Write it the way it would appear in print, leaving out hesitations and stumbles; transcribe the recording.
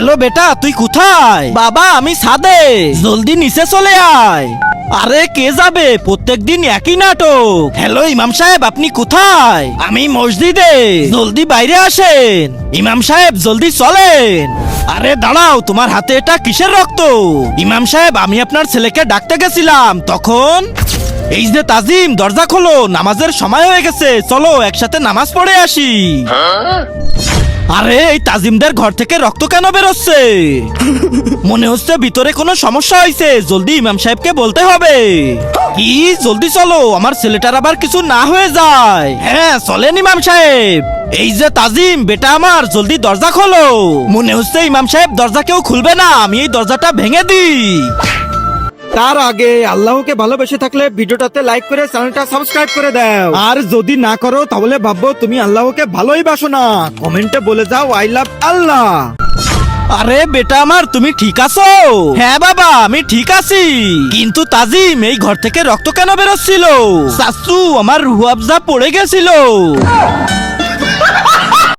Hello বেটা, তুই কোথায়? বাবা আমি ছাদে, জলদি নিচে চলে আয়। আরে কে যাবে, প্রত্যেকদিন একই নাটক। হ্যালো ইমাম সাহেব, আপনি কোথায়? আমি মসজিদে, জলদি বাইরে আসেন। ইমাম সাহেব জলদি চলেন। আরে দাঁড়াও, তোমার হাতে এটা কিসের রক্ত? ইমাম সাহেব, আমি আপনার ছেলেকে ডাকতে গেছিলাম, তখন এই যে তাজিম, দরজা খোলো, নামাজের সময় হয়ে গেছে, চলো একসাথে নামাজ পড়ে আসি। আরে এই তাজিমদের ঘর থেকে রক্ত কেন বেরোচ্ছে? মনে হচ্ছে ভিতরে কোনো সমস্যা হয়েছে, জলদি ইমাম সাহেবকে বলতে হবে। কি, জলদি চলো, আমার ছেলেটার আবার কিছু না হয়ে যায়। হ্যাঁ চলেন ইমাম সাহেব। এই যে তাজিম বেটা আমার, জলদি দরজা খোলো। মনে হচ্ছে ইমাম সাহেব দরজা কেউ খুলবে না, আমি এই দরজাটা ভেঙে দিই। তার আগে আল্লাহকে ভালোবেসে থাকলে ভিডিওটাতে লাইক করে চ্যানেলটা সাবস্ক্রাইব করে দাও, আর যদি না করো তাহলে ভাববো তুমি আল্লাহকে ভালোই বাসো না। কমেন্টে বলে যাও আই লাভ আল্লাহ। আরে বেটা আমার, তুমি ঠিক আছো? হ্যাঁ বাবা আমি ঠিক আছি, কিন্তু তাজিম এই ঘর থেকে রক্ত কেন বেরোচ্ছিল? চাচু আমার রুহ আফজা পড়ে গেছিল।